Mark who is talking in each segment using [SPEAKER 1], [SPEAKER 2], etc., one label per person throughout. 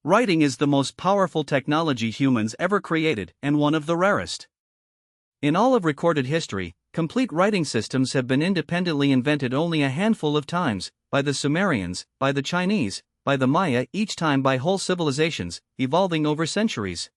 [SPEAKER 1] Writing is the most powerful technology humans ever created, and one of the rarest. In all of recorded history, complete writing systems have been independently invented only a handful of times, by the Sumerians, by the Chinese, by the Maya, each time by whole civilizations, evolving over centuries.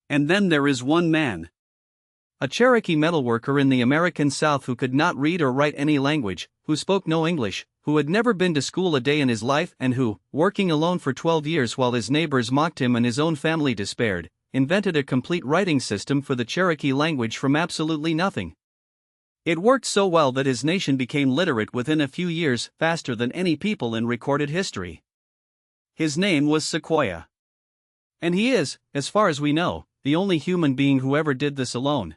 [SPEAKER 1] And then there is one man. A Cherokee metalworker in the American South who could not read or write any language, who spoke no English, who had never been to school a day in his life, and who, working alone for 12 years while his neighbors mocked him and his own family despaired, invented a complete writing system for the Cherokee language from absolutely nothing. It worked so well that his nation became literate within a few years, faster than any people in recorded history. His name was Sequoyah. And he is, as far as we know, the only human being who ever did this alone.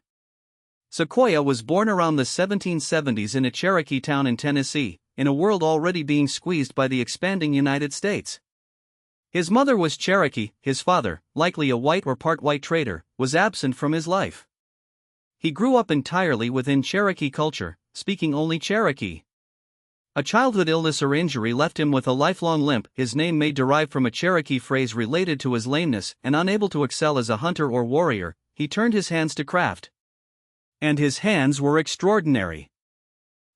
[SPEAKER 1] Sequoyah was born around the 1770s in a Cherokee town in Tennessee, in a world already being squeezed by the expanding United States. His mother was Cherokee, his father, likely a white or part-white trader, was absent from his life. He grew up entirely within Cherokee culture, speaking only Cherokee. A childhood illness or injury left him with a lifelong limp. His name may derive from a Cherokee phrase related to his lameness, and unable to excel as a hunter or warrior, he turned his hands to craft. And his hands were extraordinary.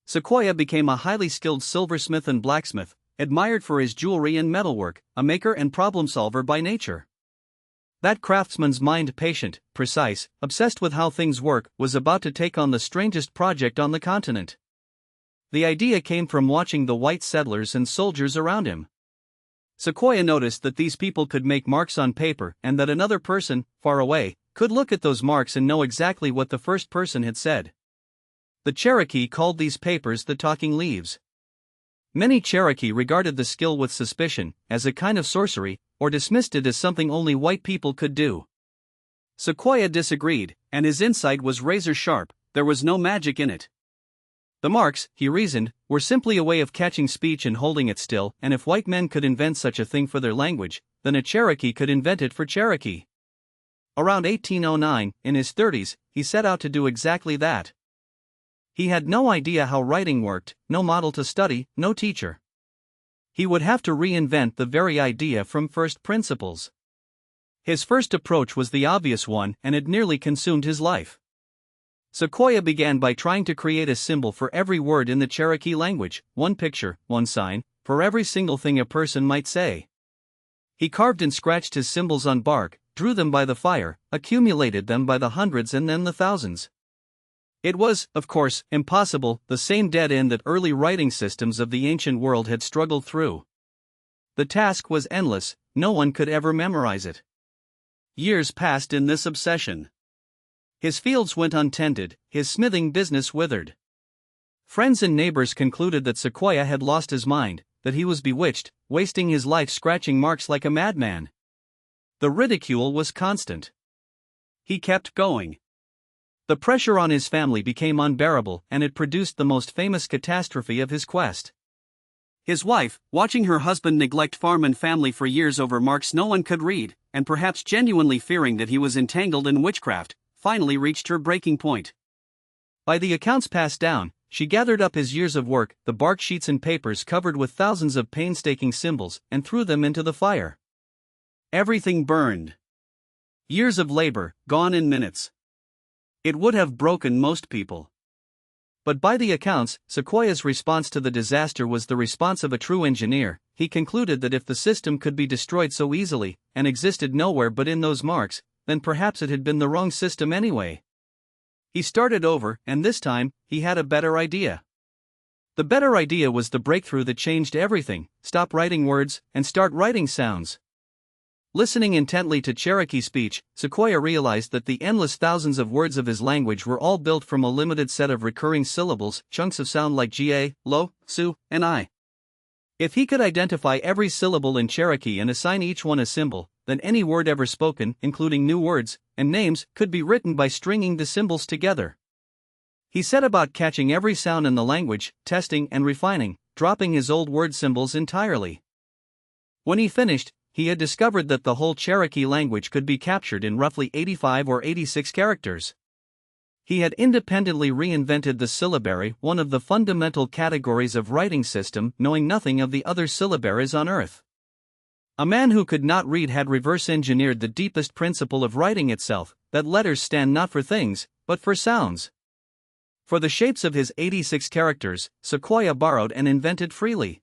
[SPEAKER 1] Sequoyah became a highly skilled silversmith and blacksmith, admired for his jewelry and metalwork, a maker and problem solver by nature. That craftsman's mind, patient, precise, obsessed with how things work, was about to take on the strangest project on the continent. The idea came from watching the white settlers and soldiers around him. Sequoyah noticed that these people could make marks on paper, and that another person, far away, could look at those marks and know exactly what the first person had said. The Cherokee called these papers the talking leaves. Many Cherokee regarded the skill with suspicion, as a kind of sorcery, or dismissed it as something only white people could do. Sequoyah disagreed, and his insight was razor sharp. There was no magic in it. The marks, he reasoned, were simply a way of catching speech and holding it still, and if white men could invent such a thing for their language, then a Cherokee could invent it for Cherokee. Around 1809, in his 30s, he set out to do exactly that. He had no idea how writing worked, no model to study, no teacher. He would have to reinvent the very idea from first principles. His first approach was the obvious one, and it nearly consumed his life. Sequoyah began by trying to create a symbol for every word in the Cherokee language, one picture, one sign, for every single thing a person might say. He carved and scratched his symbols on bark, drew them by the fire, accumulated them by the hundreds and then the thousands. It was, of course, impossible, the same dead end that early writing systems of the ancient world had struggled through. The task was endless, no one could ever memorize it. Years passed in this obsession. His fields went untended, his smithing business withered. Friends and neighbors concluded that Sequoyah had lost his mind, that he was bewitched, wasting his life scratching marks like a madman. The ridicule was constant. He kept going. The pressure on his family became unbearable, and it produced the most famous catastrophe of his quest. His wife, watching her husband neglect farm and family for years over marks no one could read, and perhaps genuinely fearing that he was entangled in witchcraft, finally reached her breaking point. By the accounts passed down, she gathered up his years of work, the bark sheets and papers covered with thousands of painstaking symbols, and threw them into the fire. Everything burned. Years of labor, gone in minutes. It would have broken most people. But by the accounts, Sequoyah's response to the disaster was the response of a true engineer. He concluded that if the system could be destroyed so easily, and existed nowhere but in those marks, then perhaps it had been the wrong system anyway. He started over, and this time, he had a better idea. The better idea was the breakthrough that changed everything: stop writing words, and start writing sounds. Listening intently to Cherokee speech, Sequoyah realized that the endless thousands of words of his language were all built from a limited set of recurring syllables, chunks of sound like ga, lo, su, and I. If he could identify every syllable in Cherokee and assign each one a symbol, then any word ever spoken, including new words and names, could be written by stringing the symbols together. He set about catching every sound in the language, testing and refining, dropping his old word symbols entirely. When he finished, he had discovered that the whole Cherokee language could be captured in roughly 85 or 86 characters. He had independently reinvented the syllabary, one of the fundamental categories of writing system, knowing nothing of the other syllabaries on Earth. A man who could not read had reverse engineered the deepest principle of writing itself, that letters stand not for things, but for sounds. For the shapes of his 86 characters, Sequoyah borrowed and invented freely.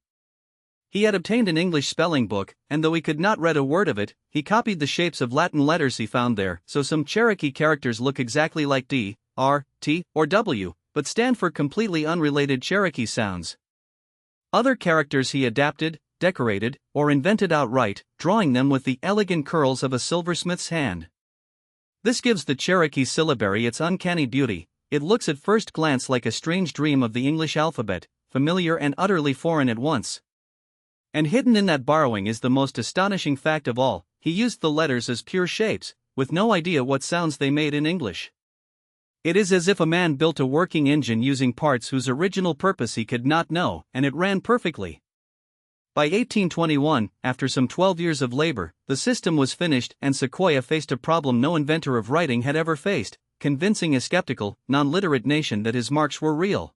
[SPEAKER 1] He had obtained an English spelling book, and though he could not read a word of it, he copied the shapes of Latin letters he found there, so some Cherokee characters look exactly like D, R, T, or W, but stand for completely unrelated Cherokee sounds. Other characters he adapted, decorated, or invented outright, drawing them with the elegant curls of a silversmith's hand. This gives the Cherokee syllabary its uncanny beauty. It looks at first glance like a strange dream of the English alphabet, familiar and utterly foreign at once. And hidden in that borrowing is the most astonishing fact of all: he used the letters as pure shapes, with no idea what sounds they made in English. It is as if a man built a working engine using parts whose original purpose he could not know, and it ran perfectly. By 1821, after some 12 years of labor, the system was finished, and Sequoyah faced a problem no inventor of writing had ever faced: convincing a skeptical, non-literate nation that his marks were real.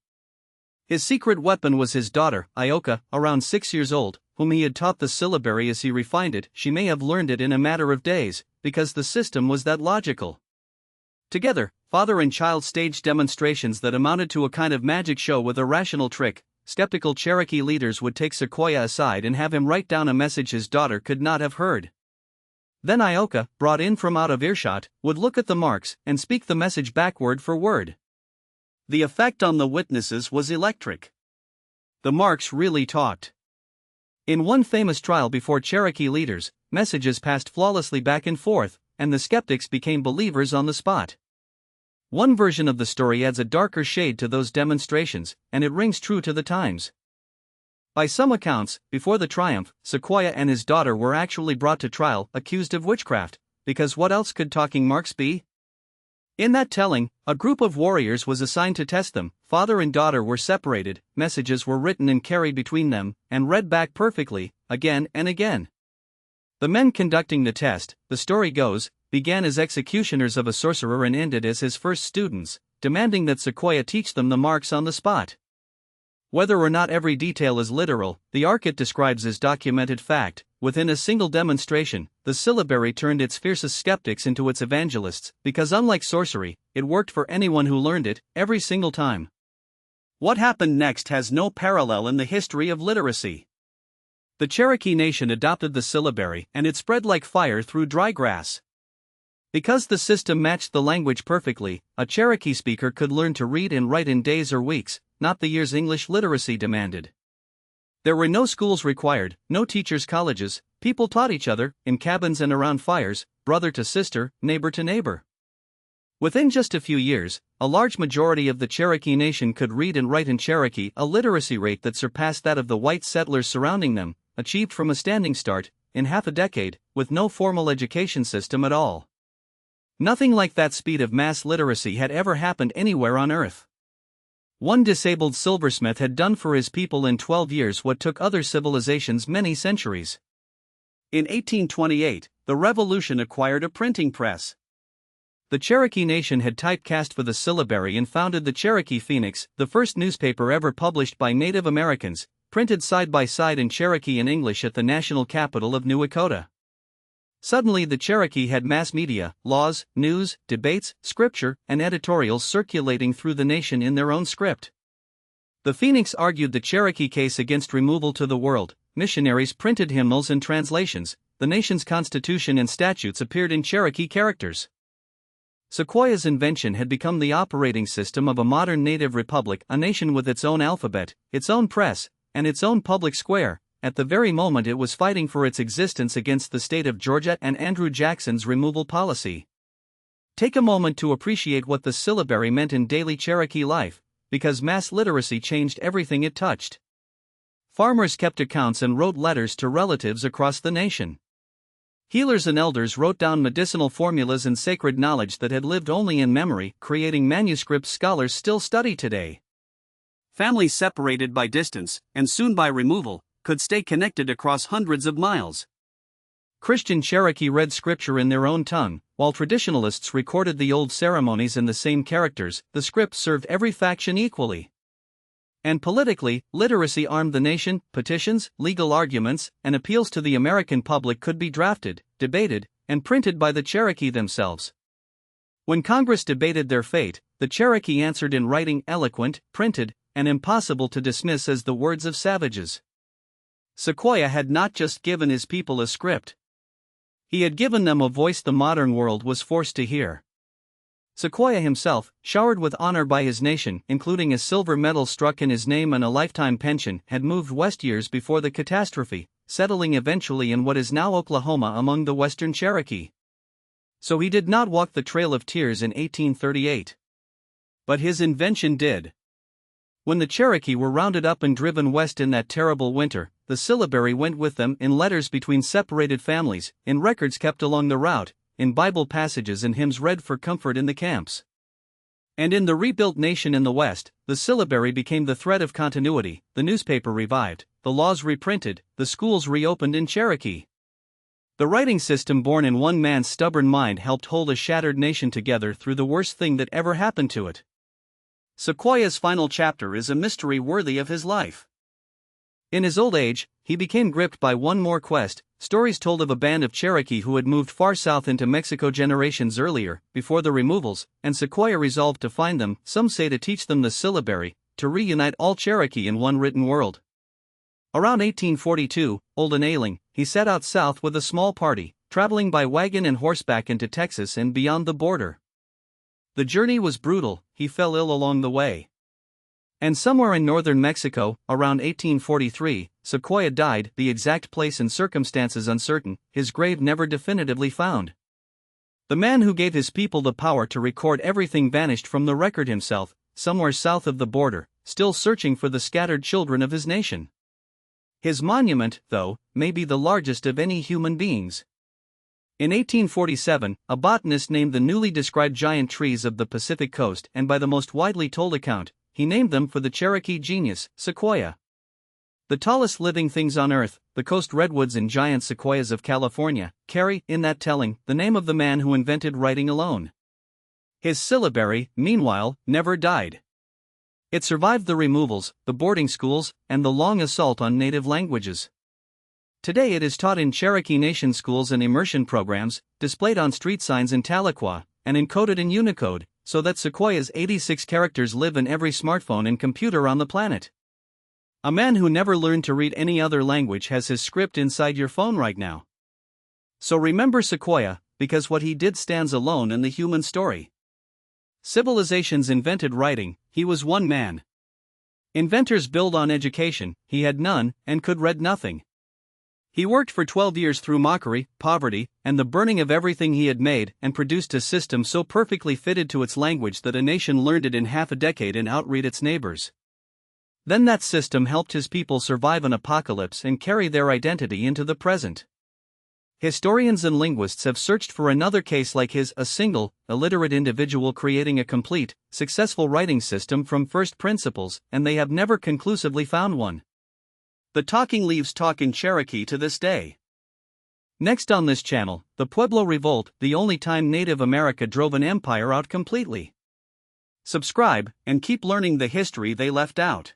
[SPEAKER 1] His secret weapon was his daughter, Ioka, around 6 years old, whom he had taught the syllabary as he refined it. She may have learned it in a matter of days, because the system was that logical. Together, father and child staged demonstrations that amounted to a kind of magic show with a rational trick. Skeptical Cherokee leaders would take Sequoyah aside and have him write down a message his daughter could not have heard. Then Ioka, brought in from out of earshot, would look at the marks and speak the message back word for word. The effect on the witnesses was electric. The marks really talked. In one famous trial before Cherokee leaders, messages passed flawlessly back and forth, and the skeptics became believers on the spot. One version of the story adds a darker shade to those demonstrations, and it rings true to the times. By some accounts, before the triumph, Sequoyah and his daughter were actually brought to trial, accused of witchcraft, because what else could talking marks be? In that telling, a group of warriors was assigned to test them. Father and daughter were separated, messages were written and carried between them, and read back perfectly, again and again. The men conducting the test, the story goes, began as executioners of a sorcerer and ended as his first students, demanding that Sequoyah teach them the marks on the spot. Whether or not every detail is literal, the arc it describes is documented fact. Within a single demonstration, the syllabary turned its fiercest skeptics into its evangelists, because unlike sorcery, it worked for anyone who learned it, every single time. What happened next has no parallel in the history of literacy. The Cherokee Nation adopted the syllabary, and it spread like fire through dry grass. Because the system matched the language perfectly, a Cherokee speaker could learn to read and write in days or weeks, not the years English literacy demanded. There were no schools required, no teachers' colleges. People taught each other, in cabins and around fires, brother to sister, neighbor to neighbor. Within just a few years, a large majority of the Cherokee Nation could read and write in Cherokee, a literacy rate that surpassed that of the white settlers surrounding them, achieved from a standing start, in half a decade, with no formal education system at all. Nothing like that speed of mass literacy had ever happened anywhere on Earth. One disabled silversmith had done for his people in 12 years what took other civilizations many centuries. In 1828, the Revolution acquired a printing press. The Cherokee Nation had typecast for the syllabary and founded the Cherokee Phoenix, the first newspaper ever published by Native Americans, printed side by side in Cherokee and English at the national capital of New Echota. Suddenly the Cherokee had mass media, laws, news, debates, scripture, and editorials circulating through the nation in their own script. The Phoenix argued the Cherokee case against removal to the world. Missionaries printed hymnals and translations. The nation's constitution and statutes appeared in Cherokee characters. Sequoyah's invention had become the operating system of a modern native republic, a nation with its own alphabet, its own press, and its own public square, at the very moment it was fighting for its existence against the state of Georgia and Andrew Jackson's removal policy. Take a moment to appreciate what the syllabary meant in daily Cherokee life, because mass literacy changed everything it touched. Farmers kept accounts and wrote letters to relatives across the nation. Healers and elders wrote down medicinal formulas and sacred knowledge that had lived only in memory, creating manuscripts scholars still study today. Families separated by distance, and soon by removal, could stay connected across hundreds of miles. Christian Cherokee read scripture in their own tongue, while traditionalists recorded the old ceremonies in the same characters. The script served every faction equally. And politically, literacy armed the nation. Petitions, legal arguments, and appeals to the American public could be drafted, debated, and printed by the Cherokee themselves. When Congress debated their fate, the Cherokee answered in writing, eloquent, printed, and impossible to dismiss as the words of savages. Sequoyah had not just given his people a script. He had given them a voice the modern world was forced to hear. Sequoyah himself, showered with honor by his nation, including a silver medal struck in his name and a lifetime pension, had moved west years before the catastrophe, settling eventually in what is now Oklahoma among the western Cherokee. So he did not walk the Trail of Tears in 1838. But his invention did. When the Cherokee were rounded up and driven west in that terrible winter, the syllabary went with them in letters between separated families, in records kept along the route, in Bible passages and hymns read for comfort in the camps. And in the rebuilt nation in the West, the syllabary became the thread of continuity, the newspaper revived, the laws reprinted, the schools reopened in Cherokee. The writing system born in one man's stubborn mind helped hold a shattered nation together through the worst thing that ever happened to it. Sequoyah's final chapter is a mystery worthy of his life. In his old age, he became gripped by one more quest. Stories told of a band of Cherokee who had moved far south into Mexico generations earlier, before the removals, and Sequoyah resolved to find them, some say to teach them the syllabary, to reunite all Cherokee in one written world. Around 1842, old and ailing, he set out south with a small party, traveling by wagon and horseback into Texas and beyond the border. The journey was brutal, he fell ill along the way. And somewhere in northern Mexico, around 1843, Sequoyah died, the exact place and circumstances uncertain, his grave never definitively found. The man who gave his people the power to record everything vanished from the record himself, somewhere south of the border, still searching for the scattered children of his nation. His monument, though, may be the largest of any human being's. In 1847, a botanist named the newly described giant trees of the Pacific coast, and by the most widely told account, he named them for the Cherokee genius, Sequoyah. The tallest living things on earth, the coast redwoods and giant sequoias of California, carry, in that telling, the name of the man who invented writing alone. His syllabary, meanwhile, never died. It survived the removals, the boarding schools, and the long assault on native languages. Today it is taught in Cherokee Nation schools and immersion programs, displayed on street signs in Tahlequah, and encoded in Unicode, so that Sequoyah's 86 characters live in every smartphone and computer on the planet. A man who never learned to read any other language has his script inside your phone right now. So remember Sequoyah, because what he did stands alone in the human story. Civilizations invented writing, he was one man. Inventors build on education, he had none, and could read nothing. He worked for 12 years through mockery, poverty, and the burning of everything he had made, and produced a system so perfectly fitted to its language that a nation learned it in half a decade and outread its neighbors. Then that system helped his people survive an apocalypse and carry their identity into the present. Historians and linguists have searched for another case like his, a single, illiterate individual creating a complete, successful writing system from first principles, and they have never conclusively found one. The talking leaves talk in Cherokee to this day. Next on this channel, the Pueblo Revolt, the only time Native America drove an empire out completely. Subscribe, and keep learning the history they left out.